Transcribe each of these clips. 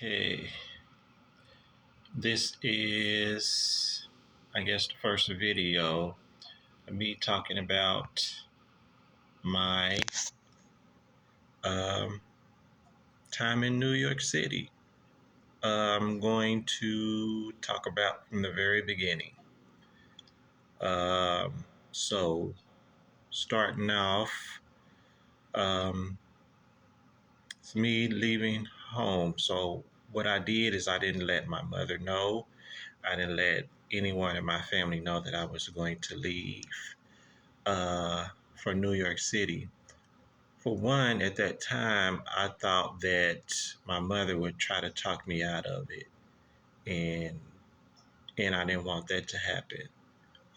Okay, this is, I guess, the first video of me talking about my um, time in New York City. I'm going to talk about from the very beginning. So, starting off, um, it's me leaving home. So, what I did is I didn't let my mother know. I didn't let anyone in my family know that I was going to leave for New York City. For one, at that time, I thought that my mother would try to talk me out of it, and I didn't want that to happen.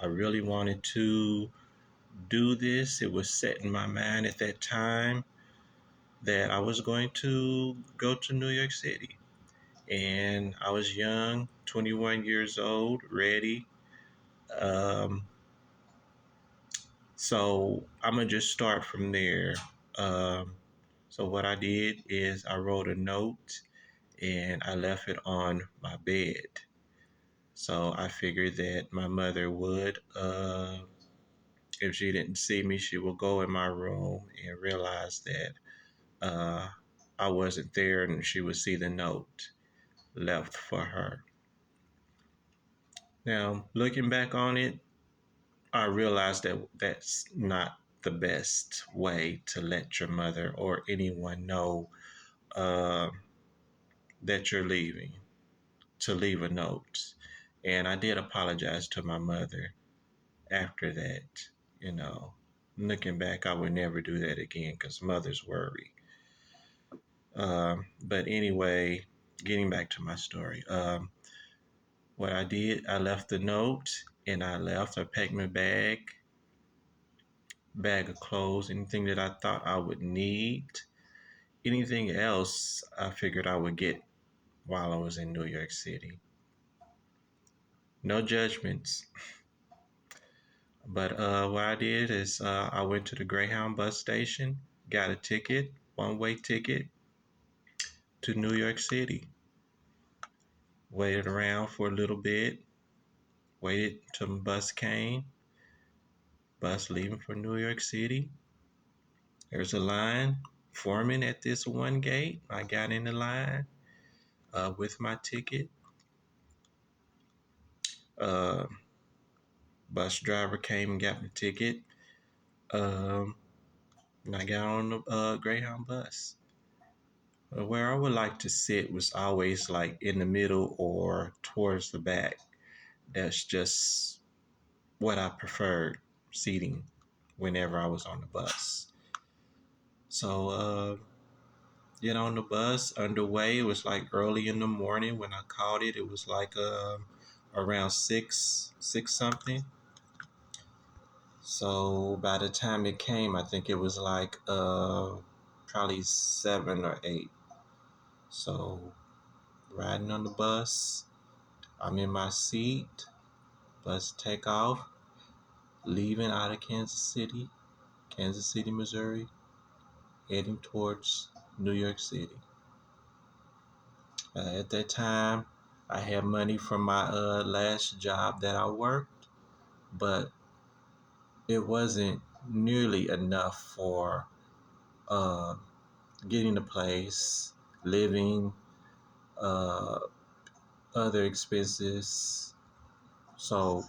I really wanted to do this. It was set in my mind at that time that I was going to go to New York City, and I was young, 21 years old, ready. Um, So I'm gonna just start from there. Um, so what I did is I wrote a note and I left it on my bed. So I figured that my mother would, if she didn't see me, she would go in my room and realize that uh, I wasn't there, and she would see the note left for her. Now, looking back on it, I realized that that's not the best way to let your mother or anyone know uh, that you're leaving, to leave a note. And I did apologize to my mother after that. You know, looking back, I would never do that again because mothers worry. But anyway, getting back to my story. What I did, I left the note and I left. I packed my bag of clothes, anything that I thought I would need. Anything else I figured I would get while I was in New York City. No judgments. But what I did is I went to the Greyhound bus station, got a ticket, one-way ticket to New York City. Waited around for a little bit, waited till the bus came, bus leaving for New York City. There's a line forming at this one gate. I got in the line with my ticket. Uh, Bus driver came and got my ticket. Um, and I got on the Greyhound bus. Where I would like to sit was always like in the middle or towards the back. That's just what I preferred seating whenever I was on the bus. So, get on the bus, underway. It was like early in the morning when I caught it. It was like around six something. So by the time it came, I think it was like probably 7 or 8. So riding on the bus, I'm in my seat, bus take off, leaving out of Kansas City, Missouri, heading towards New York City. At that time, I had money from my last job that I worked, but it wasn't nearly enough for uh, getting a place, living, uh, other expenses. So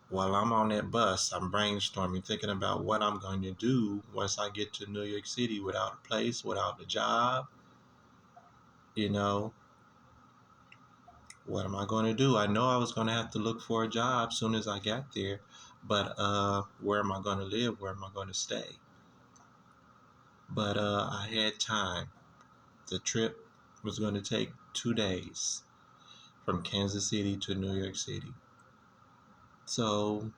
while I'm on that bus, I'm brainstorming, thinking about what I'm going to do once I get to New York City without a place, without a job. You know, what am I going to do? I know I was going to have to look for a job soon as I got there, but where am I going to live? Where am I going to stay? But I had time. The trip was going to take 2 days from Kansas City to New York City. So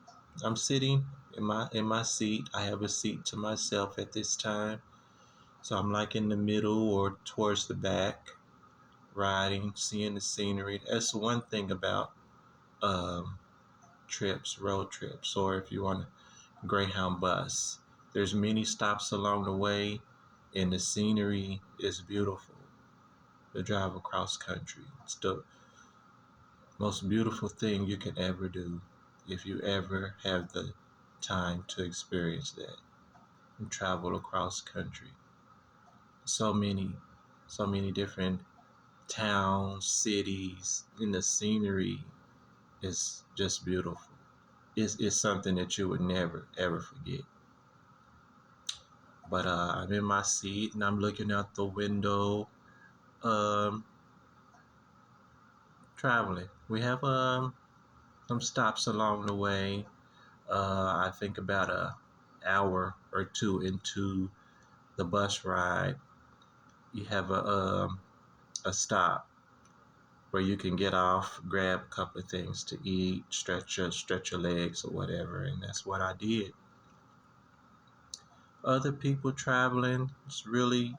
I'm sitting in my seat. I have a seat to myself at this time. So I'm like in the middle or towards the back, riding, seeing the scenery. That's one thing about um, road trips, or if you want a Greyhound bus. There's many stops along the way, and the scenery is beautiful. to drive across country. It's the most beautiful thing you can ever do if you ever have the time to experience that and travel across country. So many, so many different towns, cities, and the scenery is just beautiful. It's something that you would never ever forget. But I'm in my seat and I'm looking out the window, um, traveling. We have some stops along the way. I think about a hour or two into the bus ride, you have a stop where you can get off, grab a couple of things to eat, stretch your legs or whatever, and that's what I did. Other people traveling, it's really,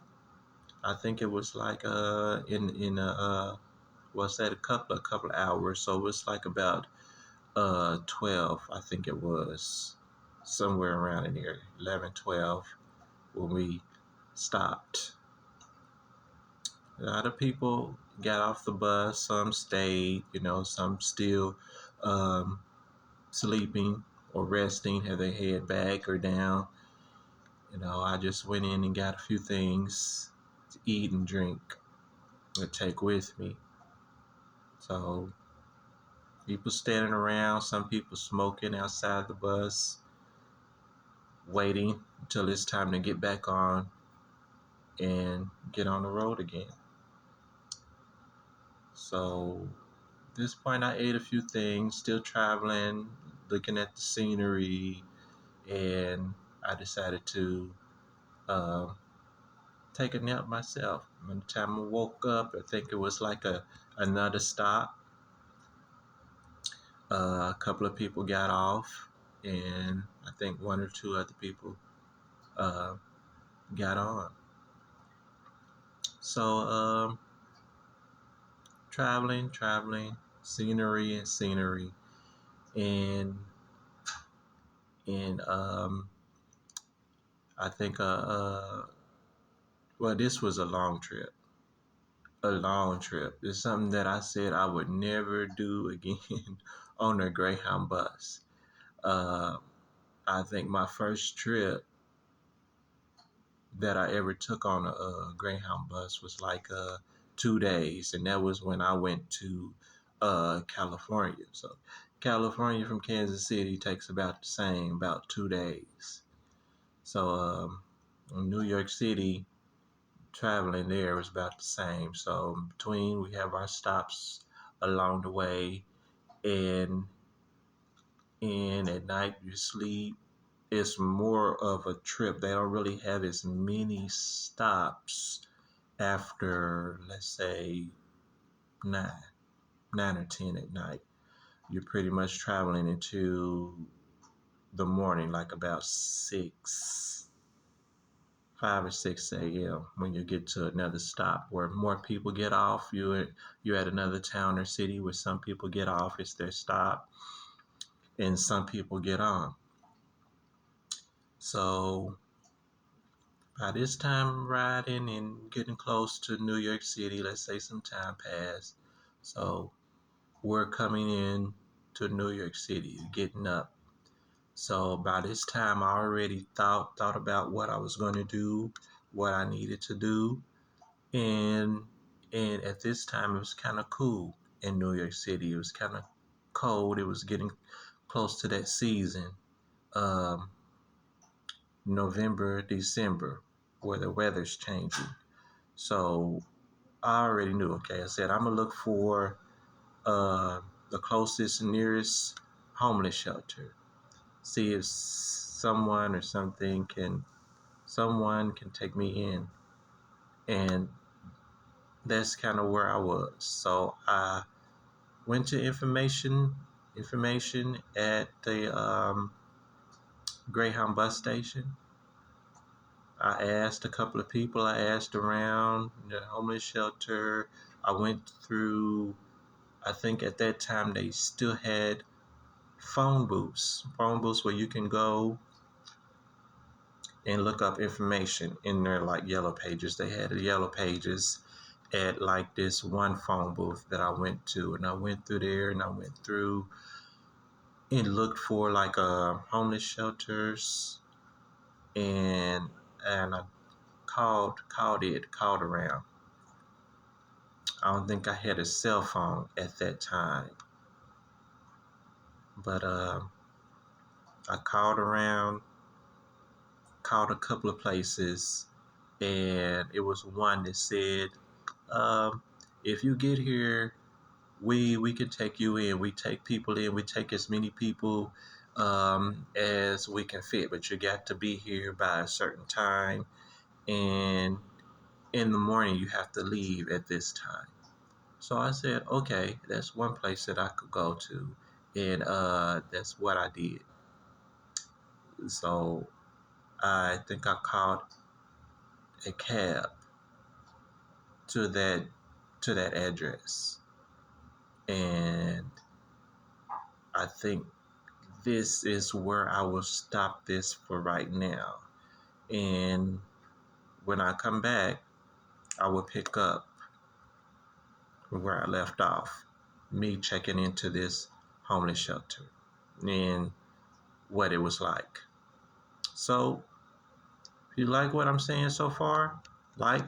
I think it was like in a what's that, a couple of hours, so it was like about 12, I think it was, somewhere around in there, 11, 12, when we stopped. A lot of people got off the bus, some stayed, some still um, sleeping or resting, had their head back or down. I just went in and got a few things to eat and drink to take with me. So people standing around, some people smoking outside the bus, waiting until it's time to get back on and get on the road again. So at this point, I ate a few things, still traveling, looking at the scenery, and I decided to uh, take a nap myself. By the time I woke up, I think it was like another stop. A couple of people got off, and I think one or two other people uh, got on. So traveling, scenery and scenery, and I think well, this was a long trip. A long trip. It's something that I said I would never do again on a Greyhound bus. Uh, I think my first trip that I ever took on a Greyhound bus was like 2 days, and that was when I went to California. So California from Kansas City takes about the same, about 2 days. So in New York City, traveling there was about the same. So in between, we have our stops along the way, and at night you sleep. It's more of a trip. They don't really have as many stops after, let's say, nine, 9 or 10 at night. You're pretty much traveling into the morning, like about 5 or 6 a.m. when you get to another stop where more people get off. You're at another town or city where some people get off. It's their stop, and some people get on. So by this time riding and getting close to New York City, let's say some time passed. So we're coming in to New York City, getting up. So by this time, I already thought about what I was going to do, what I needed to do, and at this time it was kind of cool in New York City. It was kind of cold. It was getting close to that season, um, November, December, where the weather's changing. So I already knew. Okay, I said I'm gonna look for uh, the closest, nearest homeless shelter. See if someone can take me in, and that's kind of where I was. So I went to information at the Greyhound bus station. I asked a couple of people. I asked around the homeless shelter. I went through. I think at that time they still had phone booths where you can go and look up information in there, like yellow pages. They had the yellow pages, at like this one phone booth that I went to, and I went through there and I went through and looked for like homeless shelters, and I called around. I don't think I had a cell phone at that time, but I called around, called a couple of places, and it was one that said, um, if you get here, we can take you in. We take people in. We take as many people as we can fit, but you got to be here by a certain time, and in the morning you have to leave at this time. So I said, okay, that's one place that I could go to, and that's what I did. So I think I called a cab to that address, and I think this is where I will stop this for right now. And when I come back, I will pick up where I left off, me checking into this homeless shelter and what it was like. So, if you like what I'm saying so far, like,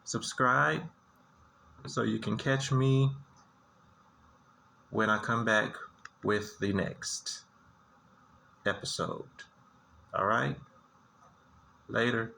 subscribe, so you can catch me when I come back with the next episode. All right? Later.